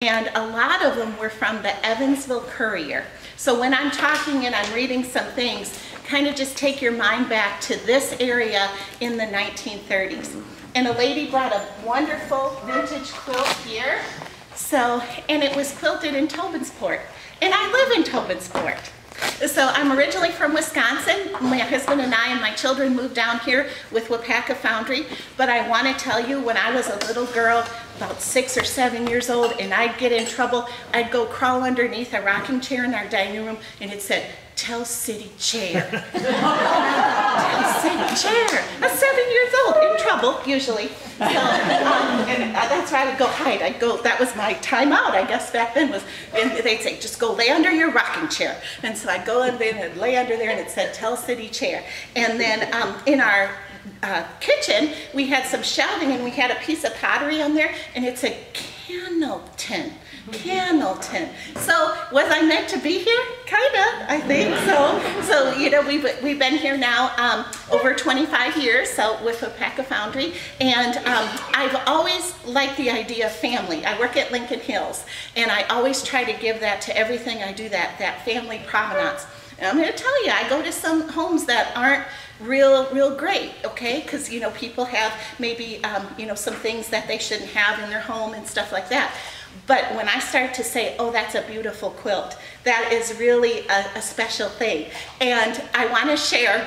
And a lot of them were from the Evansville Courier. So when I'm talking and I'm reading some things, kind of just take your mind back to this area in the 1930s. And a lady brought a wonderful vintage quilt here. So, and it was quilted in Tobinsport. And I live in Tobinsport. So I'm originally from Wisconsin. My husband and I and my children moved down here with Wapaka Foundry. But I want to tell you, when I was a little girl, about 6 or 7 years old, and I'd get in trouble, I'd go crawl underneath a rocking chair in our dining room, and it said, "Tell City Chair." Tell City Chair. I was 7 years old, in trouble, usually. So, and that's why I would go hide. I'd go, that was my time out, I guess, back then, was, and they'd say, just go lay under your rocking chair. And so I'd go in there and lay under there, and it said, "Tell City Chair." And then in our kitchen, we had some shelving, and we had a piece of pottery on there, and it said Cannleton. Cannleton. So was I meant to be here? Kinda, I think so. So you know, we've been here now over 25 years, so with Wapaka Foundry, and I've always liked the idea of family. I work at Lincoln Hills, and I always try to give that to everything I do, that family provenance. And I'm going to tell you, I go to some homes that aren't real great, okay? Because, you know, people have maybe, you know, some things that they shouldn't have in their home and stuff like that. But when I start to say, oh, that's a beautiful quilt, that is really a special thing. And I want to share,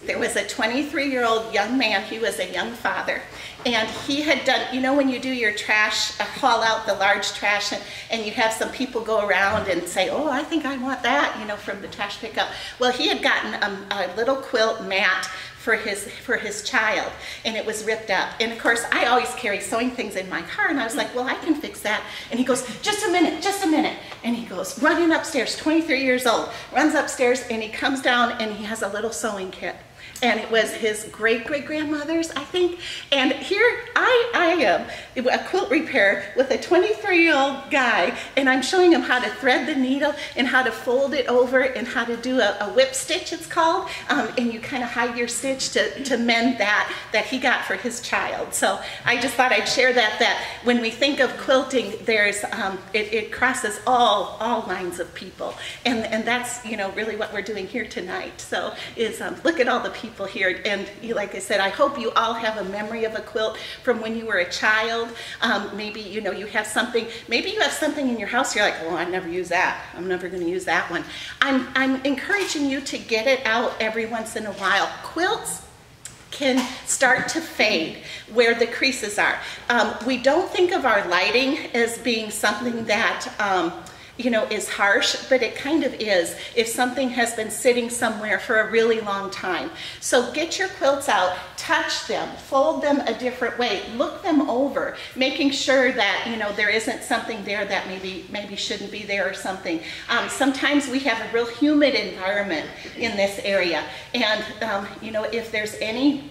there was a 23-year-old young man, he was a young father, and he had done, you know, when you do your trash, haul out the large trash, and you have some people go around and say, oh, I think I want that, you know, from the trash pickup. Well, he had gotten a little quilt mat for his child, and it was ripped up. And of course, I always carry sewing things in my car, and I was like, well, I can fix that. And he goes, just a minute, just a minute. And he goes, running upstairs, 23 years old, runs upstairs, and he comes down, and he has a little sewing kit. And it was his great-great-grandmother's, I think. And here I am, a quilt repair with a 23-year-old guy, and I'm showing him how to thread the needle and how to fold it over and how to do a whip stitch, it's called. And you kind of hide your stitch to mend that he got for his child. So I just thought I'd share that when we think of quilting, there's it crosses all lines of people. And that's, you know, really what we're doing here tonight. So is look at all the people here, and like I said, I hope you all have a memory of a quilt from when you were a child. Maybe, you know, you have something, maybe you have something in your house, you're like, oh, I never use that, I'm never going to use that one. I'm encouraging you to get it out every once in a while. Quilts can start to fade where the creases are. We don't think of our lighting as being something that you know, is harsh, but it kind of is if something has been sitting somewhere for a really long time. So get your quilts out, touch them, fold them a different way, look them over, making sure that, you know, there isn't something there that maybe shouldn't be there or something. Sometimes we have a real humid environment in this area, and you know, if there's any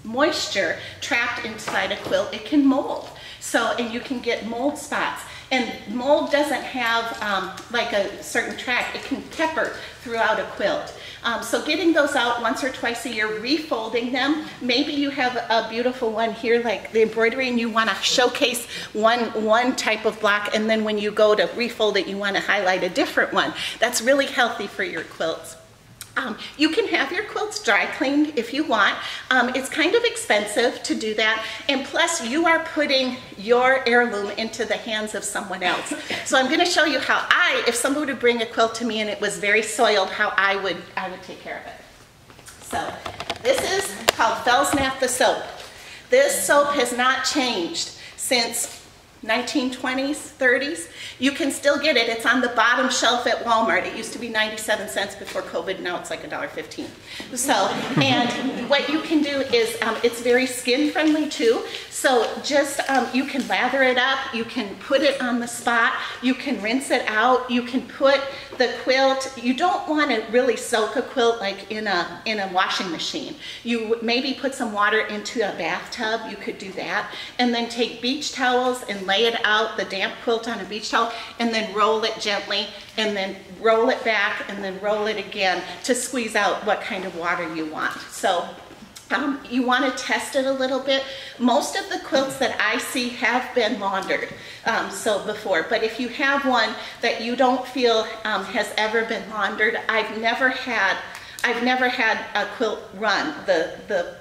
moisture trapped inside a quilt, it can mold. So, and you can get mold spots. And mold doesn't have like a certain track. It can pepper throughout a quilt. So getting those out once or twice a year, refolding them. Maybe you have a beautiful one here like the embroidery, and you want to showcase one type of block, and then when you go to refold it, you want to highlight a different one. That's really healthy for your quilts. You can have your quilts dry cleaned if you want. It's kind of expensive to do that, and plus you are putting your heirloom into the hands of someone else. So I'm going to show you how if someone would bring a quilt to me and it was very soiled, how I would take care of it. So this is called Felsnap the soap. This soap has not changed since 1920s, 30s. You can still get it. It's on the bottom shelf at Walmart. It used to be 97 cents before COVID. Now it's like $1.15. So, and what you can do is, it's very skin friendly too. So just, you can lather it up. You can put it on the spot. You can rinse it out. You can put the quilt. You don't want to really soak a quilt like in a washing machine. You maybe put some water into a bathtub. You could do that. And then take beach towels and lay it out, the damp quilt on a beach towel, and then roll it gently, and then roll it back, and then roll it again to squeeze out what kind of water you want. So You want to test it a little bit. Most of the quilts that I see have been laundered before, but if you have one that you don't feel has ever been laundered, I've never had a quilt run, the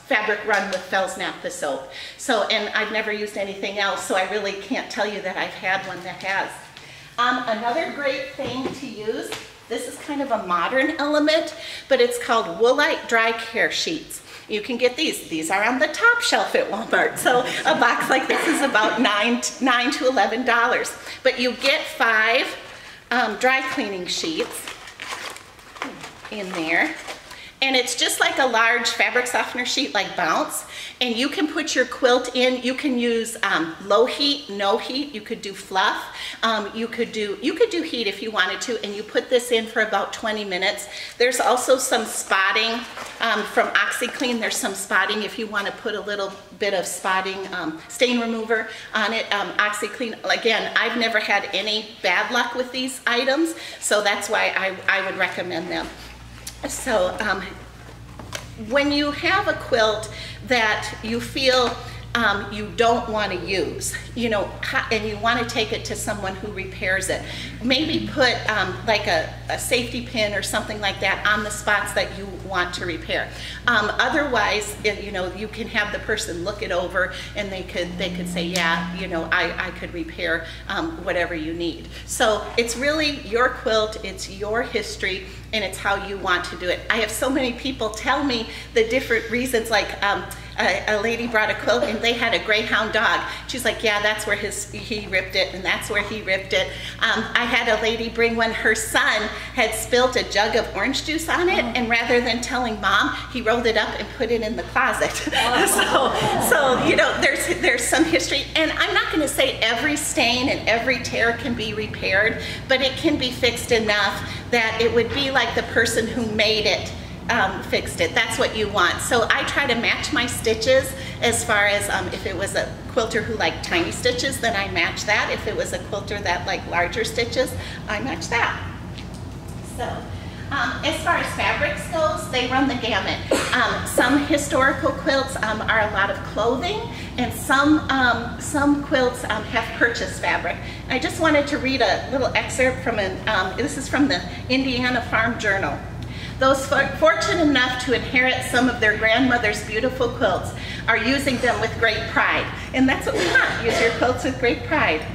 fabric run with Fell's Naphtha soap. So, and I've never used anything else, so I really can't tell you that I've had one that has. Another great thing to use, this is kind of a modern element, but it's called Woolite dry care sheets. You can get these. These are on the top shelf at Walmart. So a box like this is about $9 to $11. But you get 5 dry cleaning sheets in there. And it's just like a large fabric softener sheet like Bounce. And you can put your quilt in. You can use low heat, no heat. You could do fluff. You could do heat if you wanted to. And you put this in for about 20 minutes. There's also some spotting from OxiClean. There's some spotting if you want to put a little bit of spotting stain remover on it. OxiClean, again, I've never had any bad luck with these items. So that's why I would recommend them. So when you have a quilt that you feel you don't want to use, you know, and you want to take it to someone who repairs it, maybe put like a safety pin or something like that on the spots that you want to repair. Otherwise, you know, you can have the person look it over and they could say, yeah, you know, I could repair whatever you need. So it's really your quilt, it's your history, and it's how you want to do it. I have so many people tell me the different reasons, like a lady brought a quilt and they had a greyhound dog. She's like, yeah, that's where he ripped it, and that's where he ripped it. I had a lady bring one, her son had spilt a jug of orange juice on it, and rather than telling mom, he rolled it up and put it in the closet. So you know, there's some history, and I'm not going to say every stain and every tear can be repaired, but it can be fixed enough that it would be like the person who made it fixed it. That's what you want. So I try to match my stitches as far as if it was a quilter who liked tiny stitches, then I match that. If it was a quilter that liked larger stitches, I match that. So as far as fabrics goes, they run the gamut. Some historical quilts are a lot of clothing, and some quilts have purchased fabric. I just wanted to read a little excerpt from this is from the Indiana Farm Journal. Those fortunate enough to inherit some of their grandmother's beautiful quilts are using them with great pride. And that's what we want, use your quilts with great pride.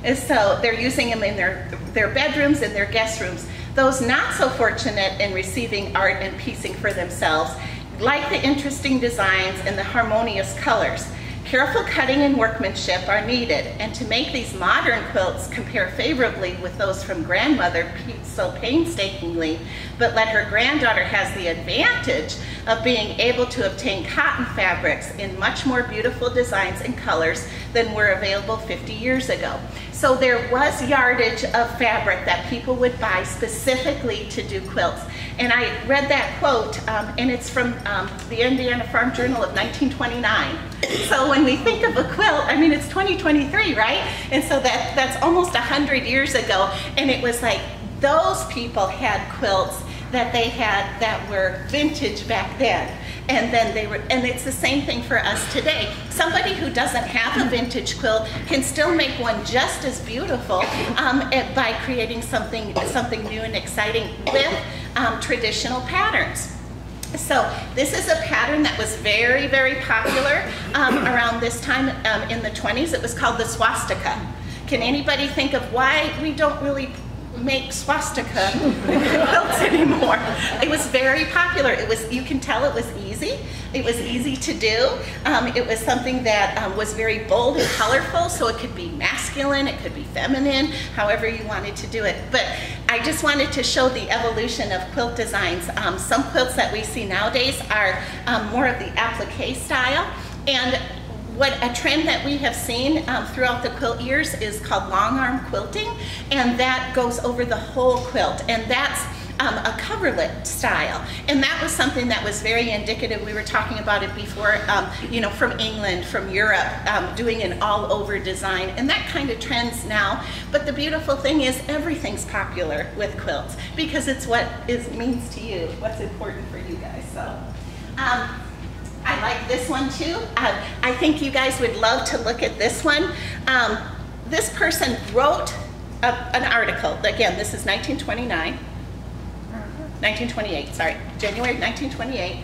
And so they're using them in their bedrooms and their guest rooms. Those not so fortunate in receiving art and piecing for themselves like the interesting designs and the harmonious colors. Careful cutting and workmanship are needed, and to make these modern quilts compare favorably with those from grandmother so painstakingly, but let her granddaughter has the advantage of being able to obtain cotton fabrics in much more beautiful designs and colors than were available 50 years ago. So there was yardage of fabric that people would buy specifically to do quilts. And I read that quote, and it's from the Indiana Farm Journal of 1929. So when we think of a quilt, I mean, it's 2023, right? And so that's almost 100 years ago. And it was like those people had quilts that they had that were vintage back then. And then and it's the same thing for us today. Somebody who doesn't have a vintage quilt can still make one just as beautiful by creating something new and exciting with traditional patterns. So this is a pattern that was very, very popular around this time in the 20s. It was called the swastika. Can anybody think of why we don't really make swastika quilts anymore? It was very popular. It was, you can tell it was easy. It was easy to do. It was something that was very bold and colorful, so it could be masculine, it could be feminine, however you wanted to do it. But I just wanted to show the evolution of quilt designs. Some quilts that we see nowadays are more of the applique style, and what a trend that we have seen throughout the quilt years is called long arm quilting, and that goes over the whole quilt, and that's a coverlet style. And that was something that was very indicative. We were talking about it before, you know, from England, from Europe, doing an all over design, and that kind of trends now. But the beautiful thing is everything's popular with quilts because it's what it means to you, what's important for you guys. So. I like this one too. I think you guys would love to look at this one. This person wrote an article. Again, this is 1928, sorry, January 1928.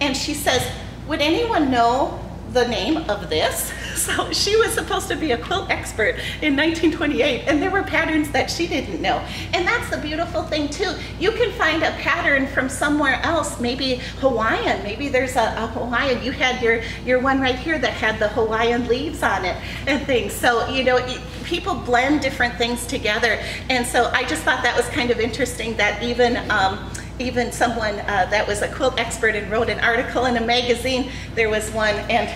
And she says, would anyone know the name of this? So she was supposed to be a quilt expert in 1928, and there were patterns that she didn't know. And that's the beautiful thing too. You can find a pattern from somewhere else, maybe Hawaiian. Maybe there's a Hawaiian. You had your one right here that had the Hawaiian leaves on it and things. So, you know, people blend different things together. And so I just thought that was kind of interesting that even someone that was a quilt expert and wrote an article in a magazine, there was one, and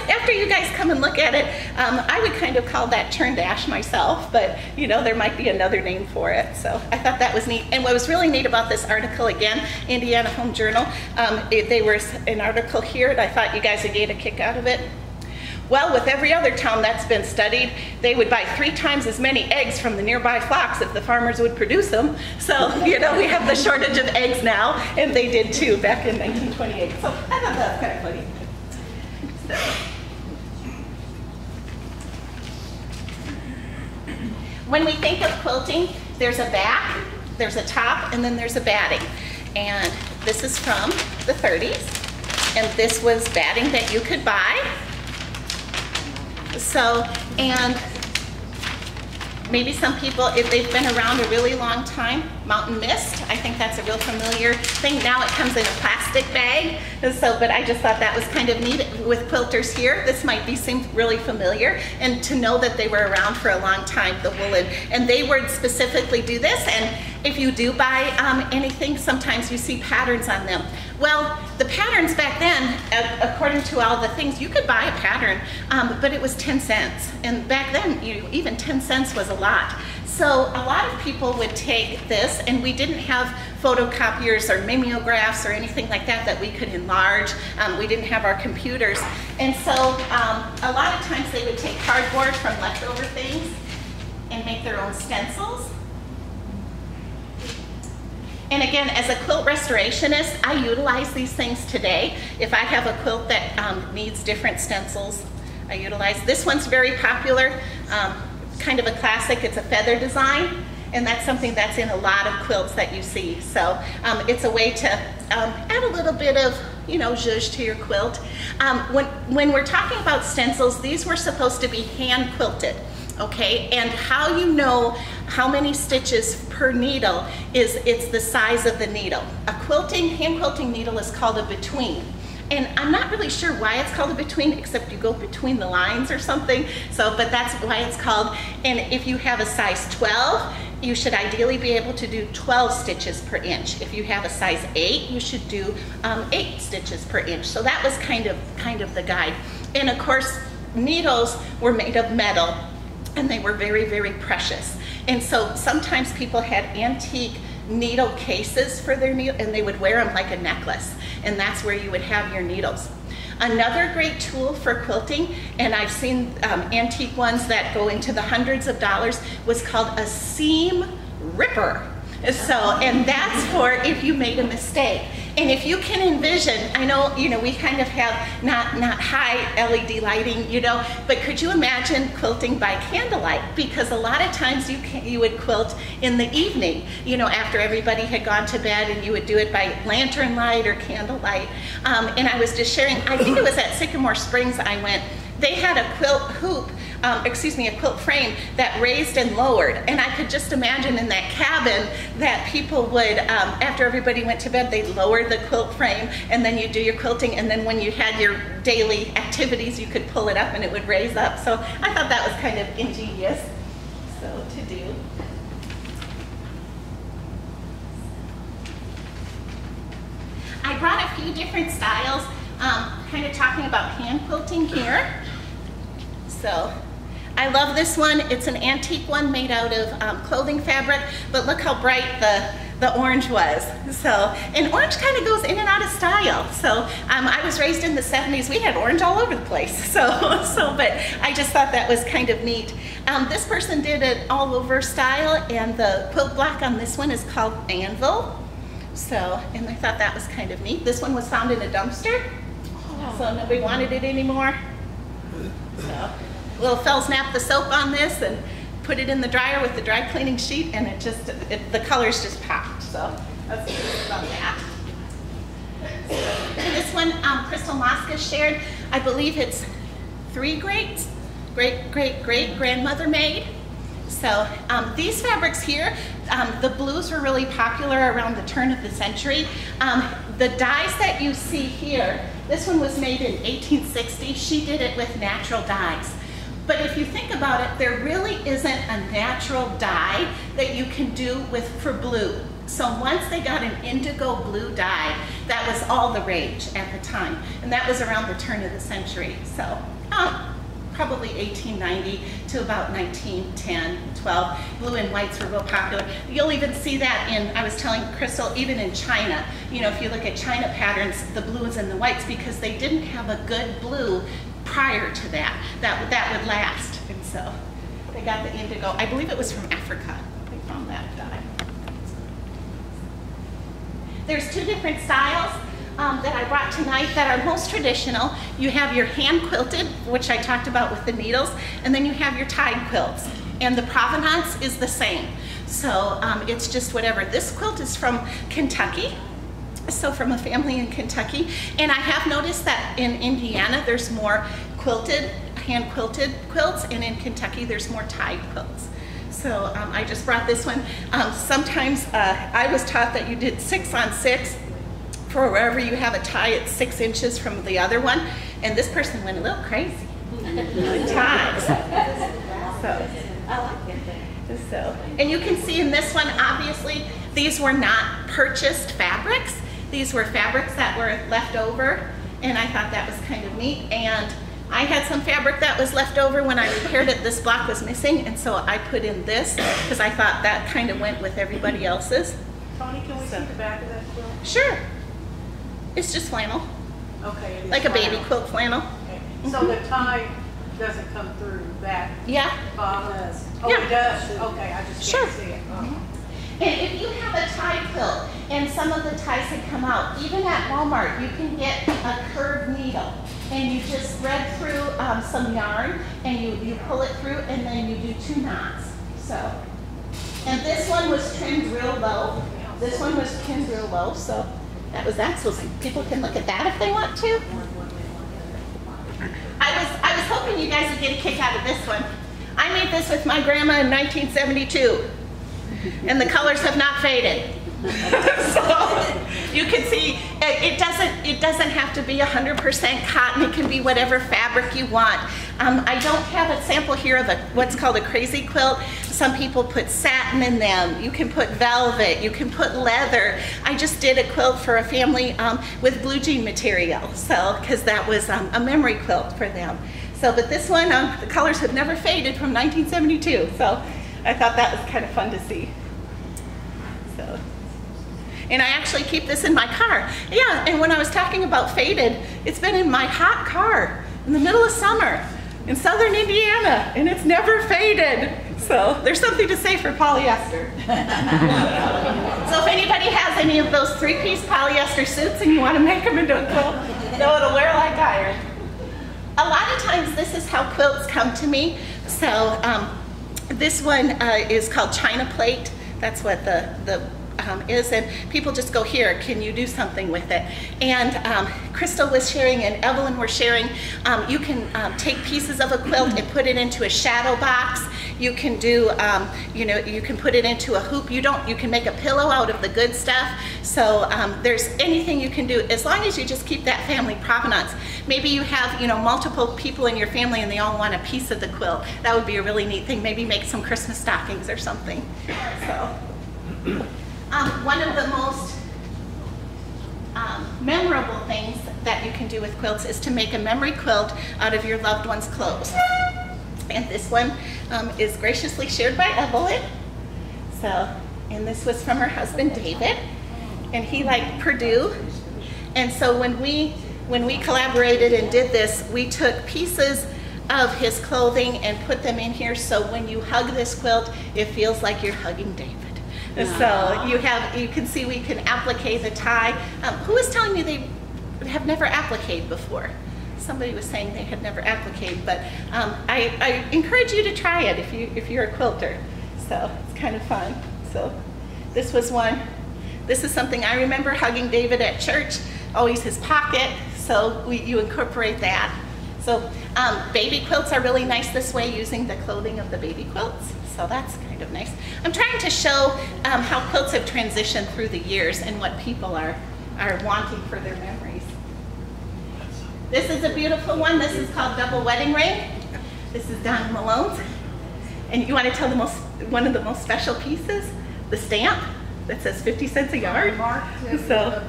after you guys come and look at it, I would kind of call that churn dash myself, but you know, there might be another name for it. So I thought that was neat. And what was really neat about this article, again, Indiana Home Journal, there was an article here, and I thought you guys would get a kick out of it. Well, with every other town that's been studied, they would buy 3 times as many eggs from the nearby flocks if the farmers would produce them. So, you know, we have the shortage of eggs now, and they did too back in 1928. So I thought that was kind of funny. So. When we think of quilting, there's a back, there's a top, and then there's a batting. And this is from the 30s, and this was batting that you could buy. So, and maybe some people, if they've been around a really long time, mountain mist, I think that's a real familiar thing. Now it comes in a plastic bag. So, but I just thought that was kind of neat with quilters here. This might seem really familiar, and to know that they were around for a long time, the woolen. And they would specifically do this, and if you do buy anything, sometimes you see patterns on them. Well, the patterns back then, according to all the things, you could buy a pattern, but it was 10 cents. And back then, even 10 cents was a lot. So a lot of people would take this, and we didn't have photocopiers or mimeographs or anything like that we could enlarge. We didn't have our computers. And so a lot of times they would take cardboard from leftover things and make their own stencils. And again, as a quilt restorationist, I utilize these things today. If I have a quilt that needs different stencils, I utilize. This one's very popular, kind of a classic. It's a feather design, and that's something that's in a lot of quilts that you see. So it's a way to add a little bit of, you know, zhuzh to your quilt. When we're talking about stencils, these were supposed to be hand quilted. Okay, and how you know how many stitches per needle is it's the size of the needle. A hand quilting needle is called a between. And I'm not really sure why it's called a between, except you go between the lines or something. So, but that's why it's called. And if you have a size 12, you should ideally be able to do 12 stitches per inch. If you have a size 8, you should do 8 stitches per inch. So that was kind of the guide. And of course, needles were made of metal, and they were very, very precious. And so sometimes people had antique needle cases for their needle, and they would wear them like a necklace, and that's where you would have your needles. Another great tool for quilting, and I've seen antique ones that go into the hundreds of dollars, was called a seam ripper. So, and that's for if you made a mistake. And if you can envision, I know, you know, we kind of have not high LED lighting, you know, but could you imagine quilting by candlelight? Because a lot of times you would quilt in the evening, you know, after everybody had gone to bed, and you would do it by lantern light or candlelight. And I was just sharing, I think it was at Sycamore Springs I went, they had a quilt hoop, a quilt frame that raised and lowered. And I could just imagine in that cabin that people would, after everybody went to bed, they'd lower the quilt frame, and then you do your quilting, and then when you had your daily activities, you could pull it up and it would raise up. So I thought that was kind of ingenious to do. I brought a few different styles, kind of talking about hand quilting here. So I love this one. It's an antique one made out of clothing fabric, but look how bright the orange was. So, and orange kind of goes in and out of style. So I was raised in the 70s. We had orange all over the place. But I just thought that was kind of neat. This person did an all over style, and the quilt block on this one is called Anvil. So, and I thought that was kind of neat. This one was found in a dumpster. so nobody wanted it anymore. So, little Felsnap the soap on this and put it in the dryer with the dry cleaning sheet, and the colors just popped. So that's about that. And this one, Crystal Mosca shared, I believe it's 3 great-great-great-grandmother made. So these fabrics here, the blues were really popular around the turn of the century. The dyes that you see here, this one was made in 1860. She did it with natural dyes. But if you think about it, there really isn't a natural dye that you can do for blue. So once they got an indigo blue dye, that was all the rage at the time. And that was around the turn of the century. So probably 1890 to about 1910, 12. Blue and whites were real popular. You'll even see that I was telling Crystal, even in China, you know, if you look at China patterns, the blues and the whites, because they didn't have a good blue prior to that would last. And so they got the indigo. I believe it was from Africa. They found that dye. There's 2 different styles that I brought tonight that are most traditional. You have your hand quilted, which I talked about with the needles, and then you have your tied quilts. And the provenance is the same. So it's just whatever. This quilt is from Kentucky. So from a family in Kentucky. And I have noticed that in Indiana, there's more hand quilted quilts, and in Kentucky, there's more tied quilts. So I just brought this one. Sometimes I was taught that you did 6 on 6 for wherever you have a tie, it's 6 inches from the other one. And this person went a little crazy with ties. So, and you can see in this one, obviously, these were not purchased fabrics. These were fabrics that were left over, and I thought that was kind of neat. And I had some fabric that was left over when I repaired it. This block was missing, and so I put in this because I thought that kind of went with everybody else's. Toni, can we see the back of that quilt? Sure. It's just flannel. Okay. Like a baby quilt flannel. Okay. So the tie doesn't come through that bottom? Oh, yeah. It does? Okay, I just can't see it. And if you have a tie quilt and some of the ties had come out, even at Walmart, you can get a curved needle and you just thread through some yarn and you pull it through and then you do 2 knots. So, and this one was trimmed real low. This one was trimmed real low, so that was that. So people can look at that if they want to. I was hoping you guys would get a kick out of this one. I made this with my grandma in 1972. And the colors have not faded. So you can see it doesn't have to be 100% cotton. It can be whatever fabric you want. I don't have a sample here of what's called a crazy quilt. Some people put satin in them. You can put velvet. You can put leather. I just did a quilt for a family with blue jean material, so because that was a memory quilt for them. So, but this one, the colors have never faded from 1972. So. I thought that was kind of fun to see. So, and I actually keep this in my car. Yeah, and when I was talking about faded, it's been in my hot car in the middle of summer in southern Indiana, and it's never faded. So there's something to say for polyester. So if anybody has any of those 3-piece polyester suits and you want to make them into a quilt, no, it'll wear like iron. A lot of times this is how quilts come to me. So this one is called China plate. That's what the is, and people just go, here, can you do something with it? And Crystal was sharing and Evelyn were sharing, you can take pieces of a quilt and put it into a shadow box. You can do, you can put it into a hoop. You can make a pillow out of the good stuff. So there's anything you can do as long as you just keep that family provenance. Maybe you have, multiple people in your family and they all want a piece of the quilt. That would be a really neat thing. Maybe make some Christmas stockings or something. So. One of the most memorable things that you can do with quilts is to make a memory quilt out of your loved one's clothes. And this one is graciously shared by Evelyn. So, and this was from her husband David, and he liked Purdue. And so when we collaborated and did this, we took pieces of his clothing and put them in here, so when you hug this quilt, it feels like you're hugging David. So you can see we can applique the tie. Who was telling me they have never appliqued before? somebody was saying they had never appliqued, but I encourage you to try it if you're a quilter. So it's kind of fun. So this was one. This is something I remember hugging David at church, always his pocket. So you incorporate that. So baby quilts are really nice this way, using the clothing of the baby quilts. So that's kind of nice. I'm trying to show how quilts have transitioned through the years and what people are wanting for their memories. This is a beautiful one. This is called Double Wedding Ring. This is Don Malone's. And you want to tell one of the most special pieces? The stamp that says 50 cents a yard. So,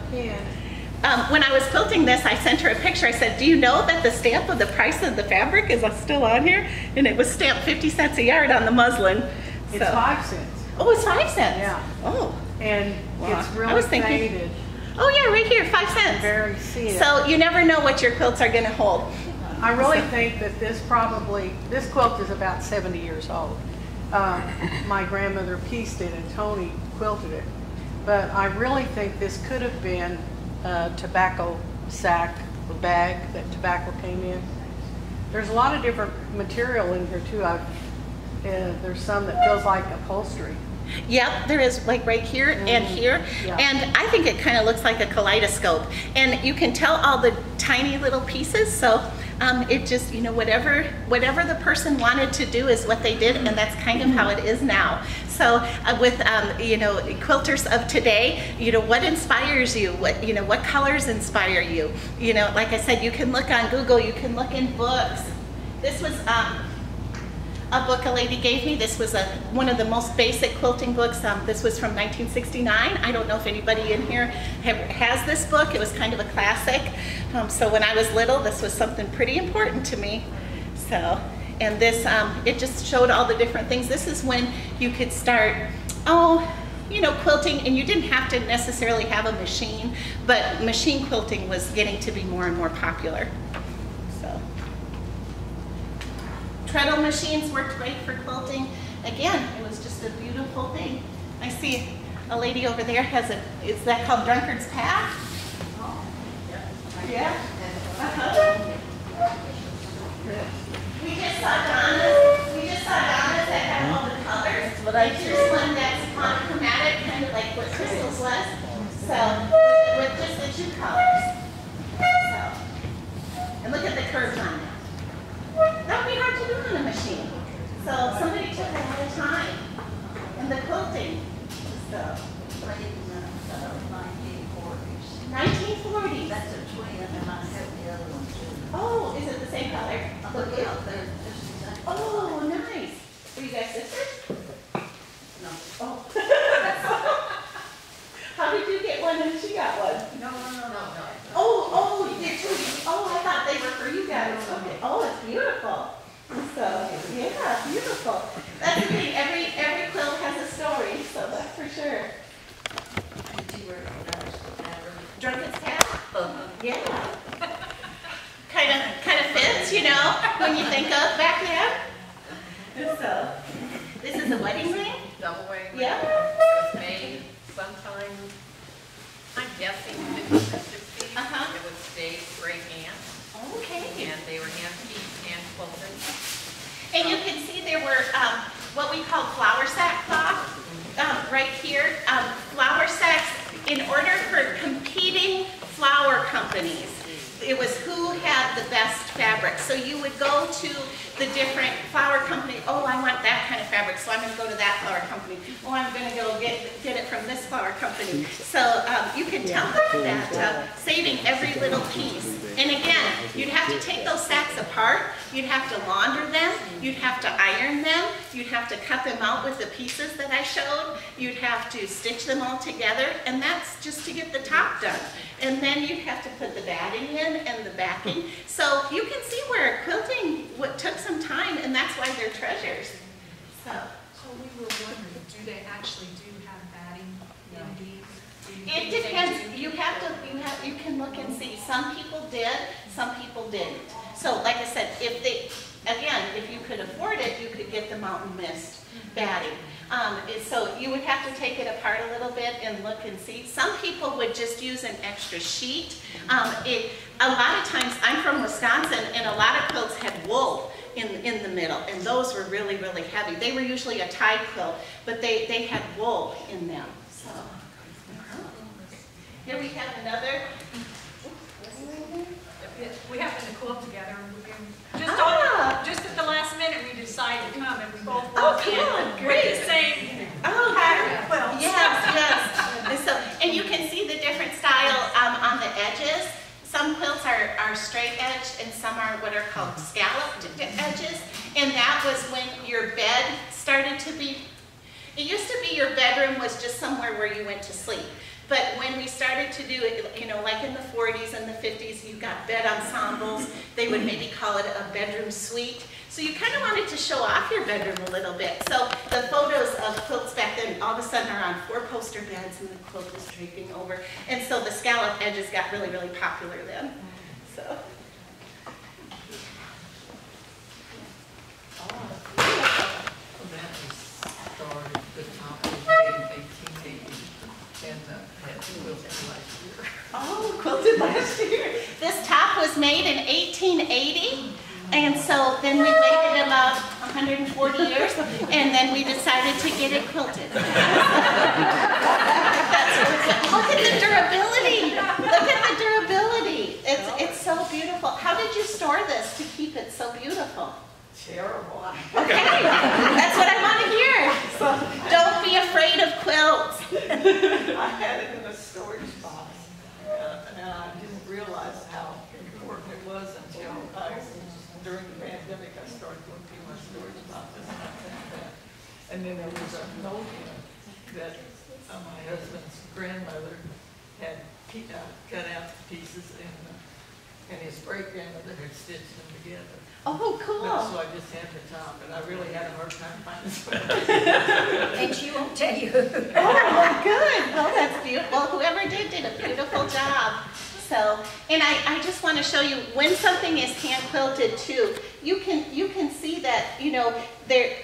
when I was quilting this, I sent her a picture. I said, do you know that the stamp of the price of the fabric is still on here? And it was stamped 50 cents a yard on the muslin. It's 5 cents. Oh, it's 5 cents? Yeah. Oh. And wow. It's really faded. Oh yeah, right here, 5 cents. Very see So you never know what your quilts are going to hold. I really think that this quilt is about 70 years old. My grandmother pieced it and Toni quilted it. But I really think this could have been a tobacco sack, the bag that tobacco came in. There's a lot of different material in here too. There's some that feels like upholstery. Yep, there is, like right here and here. Yeah. And I think it kind of looks like a kaleidoscope. And you can tell all the tiny little pieces, so it just, you know, whatever the person wanted to do is what they did, and that's kind of how it is now. So with, you know, quilters of today, you know, what inspires you? What colors inspire you? You know, like I said, you can look on Google, you can look in books. This was a book a lady gave me. This was one of the most basic quilting books. This was from 1969. I don't know if anybody in here has this book. It was kind of a classic. So when I was little, this was something pretty important to me. So, and this, it just showed all the different things. This is when you could start, you know, quilting, and you didn't have to necessarily have a machine, but machine quilting was getting to be more and more popular. Treadle machines worked great for quilting. Again, it was just a beautiful thing. I see a lady over there has is that called Drunkard's Path? Oh, yeah. We just saw Donna's that have all the colors. But here's one that's monochromatic, kind of like what Crystal's was. So, with just the 2 colors. So, and look at the curves on it. That would be hard to do on a machine. So somebody took a lot of time in the quilting. So 1940s. That's a twin, and I have the other one too. Oh, is it the same color? Look out there. Oh, nice. Were you guys sisters? No. Oh. How did you get one and she got one? No. Oh, you did too. Oh, I thought they were for you guys. Okay. Oh, it's beautiful. So, yeah, beautiful. That's the thing. Every quilt has a story, so that's for sure. Drunkard's Path? Yeah. kind of fits, you know, when you think of back then. So, this is a wedding ring? Double wedding ring. Yeah. It was made sometime, I'm guessing 50s or 60s. It was Dave's great aunt. Okay. And they were hand quilted. And you can see there were what we call flour sack cloth right here. Flour sacks, in order for competing flour companies, it was who had the best fabric. So you would go to the different flour company. Oh, I want that kind of fabric, so I'm going to go to that flour company. Oh, I'm going to go get it from this flour company. So you can tell that saving every little piece. And again, you'd have to take those sacks apart. You'd have to launder them. You'd have to iron them. You'd have to cut them out with the pieces that I showed. You'd have to stitch them all together, and that's just to get the top done. And then you'd have to put the batting in and the backing. So you can see where quilting took some time, and that's why they're treasures. So we were wondering, do they actually have batting in these? It depends. You can look and see. Some people did, some people didn't. So like I said, if you could afford it, you could get the Mountain Mist batting. So you would have to take it apart a little bit and look and see. Some people would just use an extra sheet. A lot of times, I'm from Wisconsin, and a lot of quilts had wool in the middle, and those were really, really heavy. They were usually a tie quilt, but they had wool in them. So here we have another. We happened to quilt together, and just at the last minute, we decided to come, and we both walked in with the same pattern quilt. Yes. And you can see the different style on the edges. Some quilts are straight edged, and some are what are called scalloped edges. And that was when your bed started to be. It used to be your bedroom was just somewhere where you went to sleep. But when we started to do it, you know, like in the 40s and the 50s, you got bed ensembles. They would maybe call it a bedroom suite. So you kind of wanted to show off your bedroom a little bit. So the photos of quilts back then all of a sudden are on 4-poster beds, and the quilt was draping over. And so the scallop edges got really, really popular then. So. That was started, the top was made in 1880, and had quilted last year. Oh, quilted last year. This top was made in 1880, and so then we waited about 140 years, and then we decided to get it quilted. Look at the durability. Look at the durability. It's so beautiful. How did you store this to keep it so beautiful? Terrible. Okay, that's what I want to hear. Don't be afraid of quilts. I had it in a storage box, and I didn't realize how important it was until during the pandemic, I started looking at my storage boxes, and I found that. And then there was a note that my husband's grandmother had cut out the pieces, and his great-grandmother had stitched them together. Oh, cool. So I just had the top, and I really had a hard time finding something. And she won't tell you. Oh, good. Well, that's beautiful. Whoever did a beautiful job. So, and I just want to show you when something is hand quilted too. You can see that, you know, there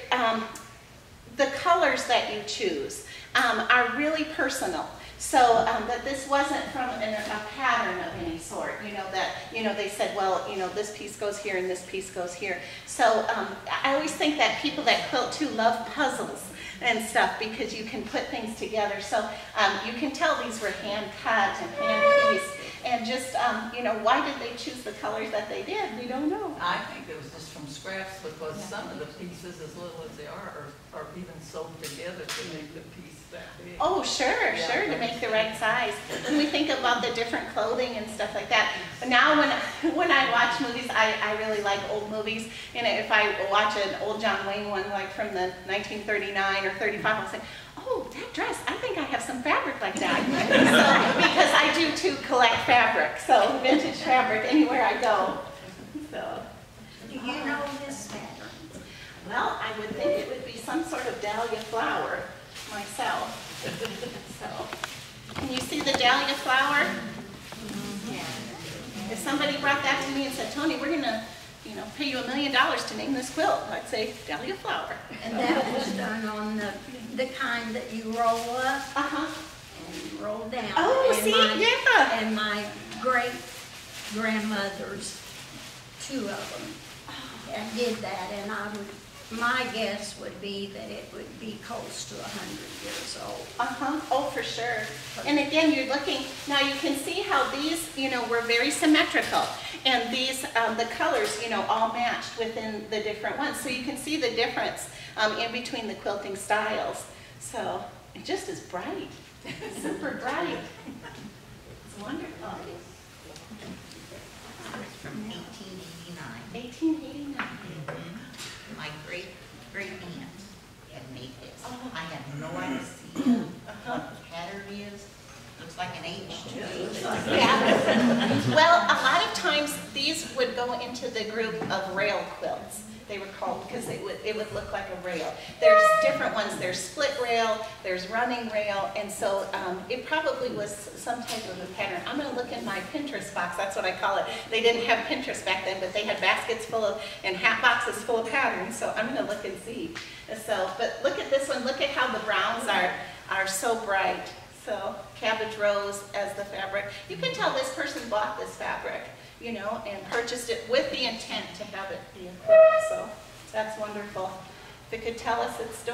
the colors that you choose are really personal. So that this wasn't from a pattern of any sort, you know, that, you know, they said, well, you know, this piece goes here and this piece goes here. So I always think that people that quilt too love puzzles and stuff because you can put things together. So you can tell these were hand cut and hand pieced. And just, you know, why did they choose the colors that they did? We don't know. I think it was just from scraps because some of the pieces, as little as they are even sewed together to make the piece that big. Oh, sure, sure, to make the right size. When we think about the different clothing and stuff like that. But now when I watch movies, I really like old movies. And if I watch an old John Wayne one, like from the 1939 or 35, I'll say, oh, that dress, I think I have some fabric like that. So, because I do too collect fabric, so vintage fabric anywhere I go. So. Do you know this pattern? Well, I would think it would be some sort of dahlia flower myself. So, can you see the dahlia flower? If somebody brought that to me and said, Toni, we're going to, you know, pay you $1 million to name this quilt, I'd say dahlia flower. And that was done on the kind that you roll up and roll down. Oh, and see, yeah. And my great grandmothers, 2 of them, and did that, and my guess would be that it would be close to 100 years old. Oh, for sure. And again, you're looking, now you can see how these, you know, were very symmetrical. And these, the colors, you know, all matched within the different ones. So you can see the difference in between the quilting styles. So it just is bright, super bright. It's wonderful. It's from 1889. 1889. My great-great-aunt had made this. I have no idea what the pattern is. Looks like an H2. Yeah. Well, a lot of times these would go into the group of rail quilts. They were called because it would look like a rail. There's different ones. There's split rail, there's running rail, and so it probably was some type of a pattern. I'm going to look in my Pinterest box. That's what I call it. They didn't have Pinterest back then, but they had baskets full of and hat boxes full of patterns. So I'm going to look and see. So, but look at this one. one, look at how the browns are so bright. So cabbage rose as the fabric. You can tell this person bought this fabric, you know, and purchased it with the intent to have it be a quilt. So that's wonderful. If it could tell us its story.